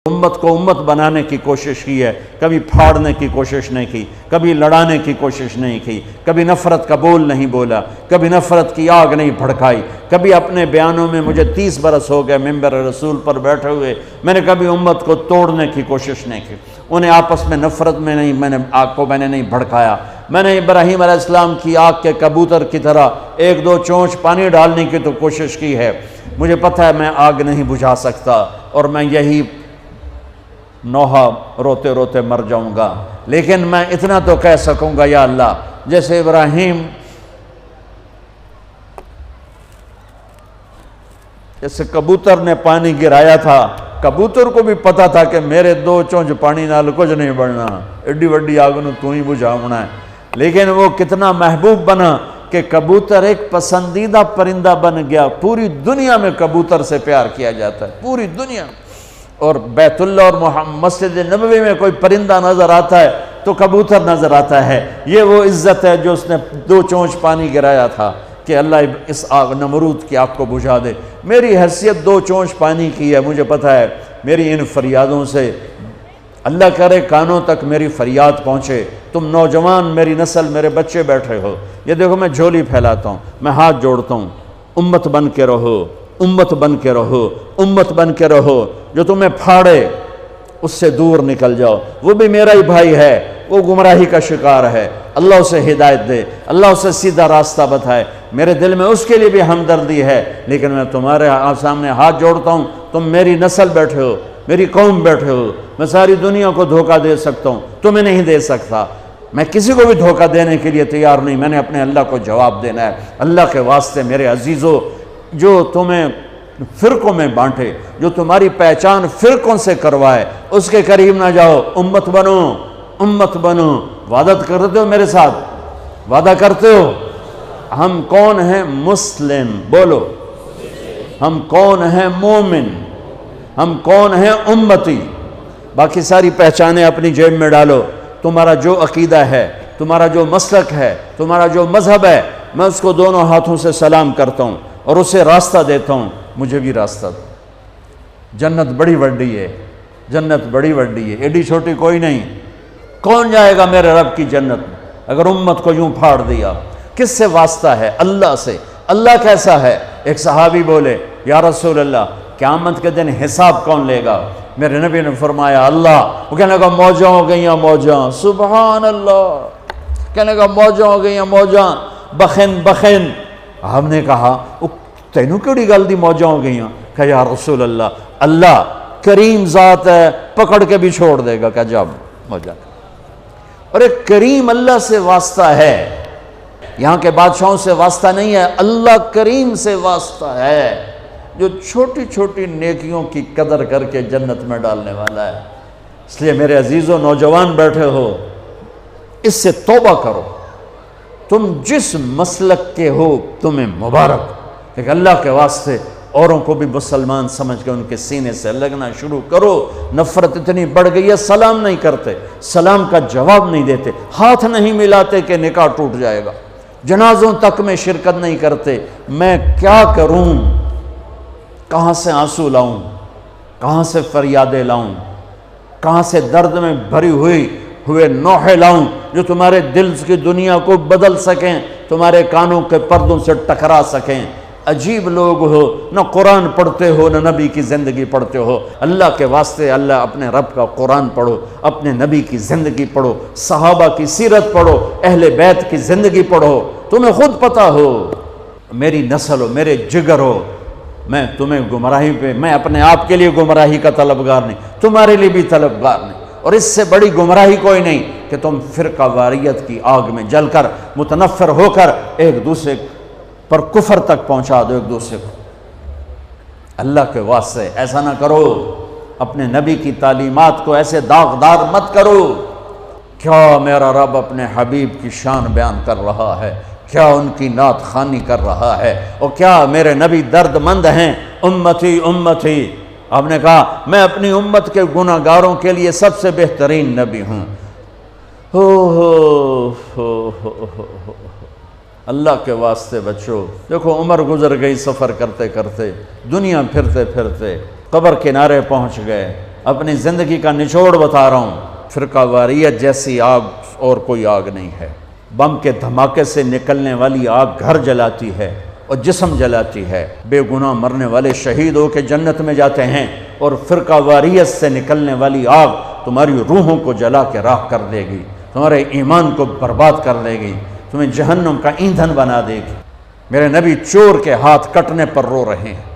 امت کو امت بنانے کی کوشش کی ہے، کبھی پھاڑنے کی کوشش نہیں کی، کبھی لڑانے کی کوشش نہیں کی، کبھی نفرت کا بول نہیں بولا، کبھی نفرت کی آگ نہیں بھڑکائی، کبھی اپنے بیانوں میں مجھے 30 برس ہو گئے ممبر رسول پر بیٹھے ہوئے، میں نے کبھی امت کو توڑنے کی کوشش نہیں کی، انہیں آپس میں نفرت میں نہیں، میں نے نہیں بھڑکایا۔ میں نے ابراہیم علیہ السلام کی آگ کے کبوتر کی طرح ایک دو چونچ پانی ڈالنے کی تو کوشش کی ہے، مجھے پتہ ہے میں آگ نہیں بجھا سکتا اور میں یہی نوحہ روتے روتے مر جاؤں گا، لیکن میں اتنا تو کہہ سکوں گا یا اللہ، جیسے ابراہیم جیسے کبوتر نے پانی گرایا تھا، کبوتر کو بھی پتا تھا کہ میرے 2 چونچ پانی نال کچھ نہیں بڑھنا، ایڈی وڈی آگ نو تو ہی بجھاونا ہے، لیکن وہ کتنا محبوب بنا کہ کبوتر ایک پسندیدہ پرندہ بن گیا۔ پوری دنیا میں کبوتر سے پیار کیا جاتا ہے، پوری دنیا میں، اور بیت اللہ اور مسجد نبوی میں کوئی پرندہ نظر آتا ہے تو کبوتر نظر آتا ہے۔ یہ وہ عزت ہے جو اس نے 2 چونچ پانی گرایا تھا کہ اللہ اس آگ نمرود کی آگ کو بجھا دے۔ میری حیثیت 2 چونچ پانی کی ہے، مجھے پتہ ہے میری ان فریادوں سے اللہ کرے کانوں تک میری فریاد پہنچے۔ تم نوجوان، میری نسل، میرے بچے بیٹھے ہو، یہ دیکھو میں جھولی پھیلاتا ہوں، میں ہاتھ جوڑتا ہوں، امت بن کے رہو، امت بن کے رہو، امت بن کے رہو۔ جو تمہیں پھاڑے اس سے دور نکل جاؤ، وہ بھی میرا ہی بھائی ہے، وہ گمراہی کا شکار ہے، اللہ اسے ہدایت دے، اللہ اسے سیدھا راستہ بتائے۔ میرے دل میں اس کے لیے بھی ہمدردی ہے، لیکن میں تمہارے سامنے ہاتھ جوڑتا ہوں، تم میری نسل بیٹھے ہو، میری قوم بیٹھے ہو، میں ساری دنیا کو دھوکہ دے سکتا ہوں، تمہیں نہیں دے سکتا۔ میں کسی کو بھی دھوکہ دینے کے لیے تیار نہیں، میں نے اپنے اللہ کو جواب دینا ہے۔ اللہ کے واسطے میرے عزیزو، جو تمہیں فرقوں میں بانٹے، جو تمہاری پہچان فرقوں سے کروائے، اس کے قریب نہ جاؤ، امت بنو، امت بنو۔ وعدہ کرتے ہو میرے ساتھ؟ وعدہ کرتے ہو؟ ہم کون ہیں؟ مسلم، بولو۔ ہم کون ہیں؟ مومن۔ ہم کون ہیں؟ امتی۔ باقی ساری پہچانیں اپنی جیب میں ڈالو۔ تمہارا جو عقیدہ ہے، تمہارا جو مسلک ہے، تمہارا جو مذہب ہے، میں اس کو دونوں ہاتھوں سے سلام کرتا ہوں اور اسے راستہ دیتا ہوں۔ مجھے بھی راستہ دو۔ جنت بڑی وڈی ہے، جنت بڑی وڈی ہے، ایڈی چھوٹی کوئی نہیں۔ کون جائے گا میرے رب کی جنت میں اگر امت کو یوں پھاڑ دیا؟ کس سے واسطہ ہے؟ اللہ سے۔ اللہ کیسا ہے؟ ایک صحابی بولے، یا رسول اللہ، قیامت کے دن حساب کون لے گا؟ میرے نبی نے فرمایا اللہ۔ وہ کہنے لگا موجاں ہو گئیاں موجاں، سبحان اللہ، کہنے لگا موجاں ہو گئیاں موجاں، بخن بخن۔ ہم نے کہا تینوں کیڑی گل دی موجاں ہو گئیاں؟ کہ یا رسول اللہ، اللہ کریم ذات ہے، پکڑ کے بھی چھوڑ دے گا، کہ جب موجاں۔ اور ایک کریم اللہ سے واسطہ ہے، یہاں کے بادشاہوں سے واسطہ نہیں ہے، اللہ کریم سے واسطہ ہے، جو چھوٹی چھوٹی نیکیوں کی قدر کر کے جنت میں ڈالنے والا ہے۔ اس لیے میرے عزیزوں، نوجوان بیٹھے ہو، اس سے توبہ کرو۔ تم جس مسلک کے ہو تمہیں مبارک، کہ اللہ کے واسطے اوروں کو بھی مسلمان سمجھ کے ان کے سینے سے لگنا شروع کرو۔ نفرت اتنی بڑھ گئی ہے، سلام نہیں کرتے، سلام کا جواب نہیں دیتے، ہاتھ نہیں ملاتے کہ نکاح ٹوٹ جائے گا، جنازوں تک میں شرکت نہیں کرتے۔ میں کیا کروں؟ کہاں سے آنسو لاؤں؟ کہاں سے فریادیں لاؤں؟ کہاں سے درد میں بھری ہوئے نوحے لاؤں جو تمہارے دل کی دنیا کو بدل سکیں، تمہارے کانوں کے پردوں سے ٹکرا سکیں؟ عجیب لوگ ہو، نہ قرآن پڑھتے ہو، نہ نبی کی زندگی پڑھتے ہو۔ اللہ کے واسطے اللہ اپنے رب کا قرآن پڑھو، اپنے نبی کی زندگی پڑھو، صحابہ کی سیرت پڑھو، اہل بیت کی زندگی پڑھو، تمہیں خود پتہ ہو۔ میری نسل ہو، میرے جگر ہو، میں تمہیں گمراہی پہ، میں اپنے آپ کے لیے گمراہی کا طلبگار نہیں، تمہارے لیے بھی طلبگار نہیں۔ اور اس سے بڑی گمراہی کوئی نہیں کہ تم فرقہ واریت کی آگ میں جل کر متنفر ہو کر ایک دوسرے پر کفر تک پہنچا دو ایک دوسرے کو۔ اللہ کے واسطے ایسا نہ کرو، اپنے نبی کی تعلیمات کو ایسے داغدار مت کرو۔ کیا میرا رب اپنے حبیب کی شان بیان کر رہا ہے، کیا ان کی نعت خوانی کر رہا ہے، اور کیا میرے نبی درد مند ہیں۔ امتی امتی، آپ نے کہا میں اپنی امت کے گناہ گاروں کے لیے سب سے بہترین نبی ہوں۔ اللہ کے واسطے بچو۔ دیکھو عمر گزر گئی سفر کرتے کرتے، دنیا پھرتے پھرتے قبر کنارے پہنچ گئے، اپنی زندگی کا نچوڑ بتا رہا ہوں، فرقہ واریت جیسی آگ اور کوئی آگ نہیں ہے۔ بم کے دھماکے سے نکلنے والی آگ گھر جلاتی ہے اور جسم جلاتی ہے، بے گناہ مرنے والے شہید ہو کے جنت میں جاتے ہیں، اور فرقہ واریت سے نکلنے والی آگ تمہاری روحوں کو جلا کے راکھ کر دے گی، تمہارے ایمان کو برباد کر دے گی، تمہیں جہنم کا ایندھن بنا دے گی۔ میرے نبی چور کے ہاتھ کٹنے پر رو رہے ہیں،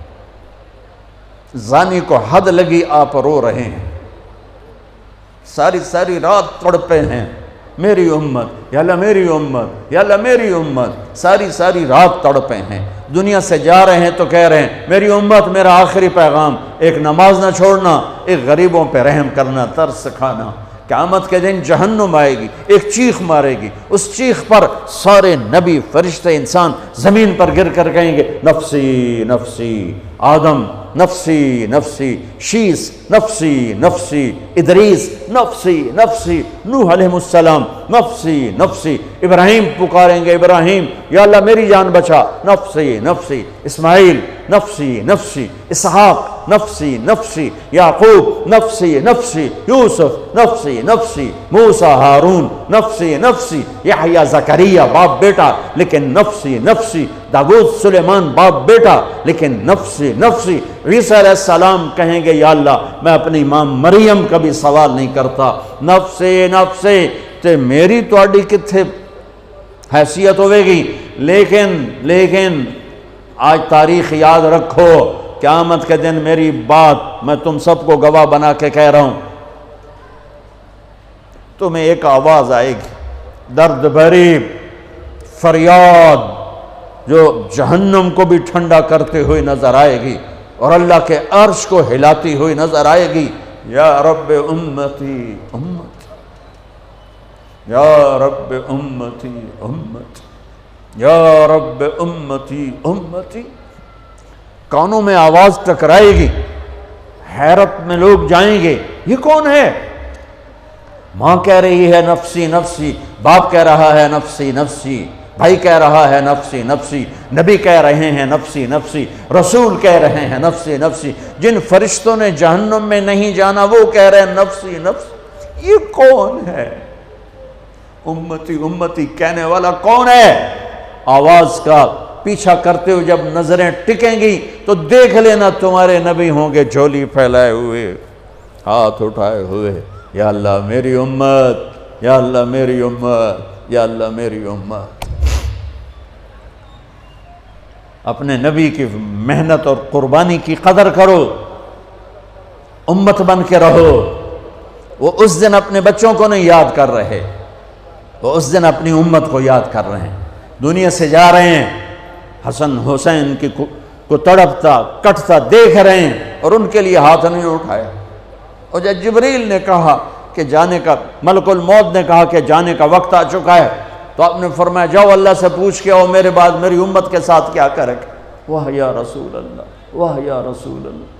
زانی کو حد لگی آپ رو رہے ہیں، ساری رات تڑپے ہیں، میری امت یا اللہ میری امت یا اللہ میری امت، ساری رات تڑپے ہیں، دنیا سے جا رہے ہیں تو کہہ رہے ہیں میری امت، میرا آخری پیغام، ایک نماز نہ چھوڑنا، ایک غریبوں پہ رحم کرنا، ترس کھانا۔ قیامت کے دن جہنم آئے گی، ایک چیخ مارے گی، اس چیخ پر سارے نبی فرشتے انسان زمین پر گر کر کہیں گے نفسی نفسی، آدم نفسی نفسی، شیس نفسی نفسی، ادریس نفسی نفسی، نوح علیہ السلام نفسی نفسی، ابراہیم پکاریں گے ابراہیم یا اللہ میری جان بچا، نفسی نفسی، اسماعیل نفسی نفسی، اسحاق نفسی نفسی، یعقوب نفسی نفسی، یوسف نفسی نفسی، موسیٰ ہارون نفسی نفسی، یحییٰ زکریا باپ بیٹا لیکن نفسی نفسی، داؤد سلیمان باپ بیٹا لیکن نفسی نفسی، عیسیٰ علیہ السلام کہیں گے یا اللہ میں اپنی ماں مریم کا بھی سوال نہیں کرتا، نفسی نفسی۔ تے میری تواڈی کتھے حیثیت ہوئے گی، لیکن آج تاریخ یاد رکھو، قیامت کے دن میری بات میں تم سب کو گواہ بنا کے کہہ رہا ہوں، تمہیں ایک آواز آئے گی، درد بھری فریاد جو جہنم کو بھی ٹھنڈا کرتے ہوئے نظر آئے گی اور اللہ کے عرش کو ہلاتی ہوئی نظر آئے گی، یا رب امتی امتی، یا رب امتی امتی، یا رب امتی امتی۔ کانوں میں آواز ٹکرائے گی، حیرت میں لوگ جائیں گے یہ کون ہے؟ ماں کہہ رہی ہے نفسی نفسی، باپ کہہ رہا ہے نفسی نفسی، بھائی کہہ رہا ہے نفسی نفسی، نبی کہہ رہے ہیں نفسی نفسی، رسول کہہ رہے ہیں نفسی نفسی، جن فرشتوں نے جہنم میں نہیں جانا وہ کہہ رہے ہیں نفسی نفسی۔ یہ کون ہے؟ امتی امتی کہنے والا کون ہے؟ آواز کا پیچھا کرتے ہوئے جب نظریں ٹکیں گی تو دیکھ لینا تمہارے نبی ہوں گے جھولی پھیلائے ہوئے، ہاتھ اٹھائے ہوئے، یا اللہ میری امت، یا اللہ میری امت، یا اللہ میری امت۔ اپنے نبی کی محنت اور قربانی کی قدر کرو، امت بن کے رہو۔ وہ اس دن اپنے بچوں کو نہیں یاد کر رہے، وہ اس دن اپنی امت کو یاد کر رہے ہیں۔ دنیا سے جا رہے ہیں، حسن حسین کی کو تڑپتا کٹتا دیکھ رہے ہیں اور ان کے لیے ہاتھ نہیں اٹھایا۔ اور جب جبریل نے کہا کہ جانے کا، ملک الموت نے کہا کہ جانے کا وقت آ چکا ہے، تو آپ نے فرمایا جاؤ اللہ سے پوچھ کے آؤ میرے بعد میری امت کے ساتھ کیا کرے گا۔ واہ یا رسول اللہ، واہ یا رسول اللہ۔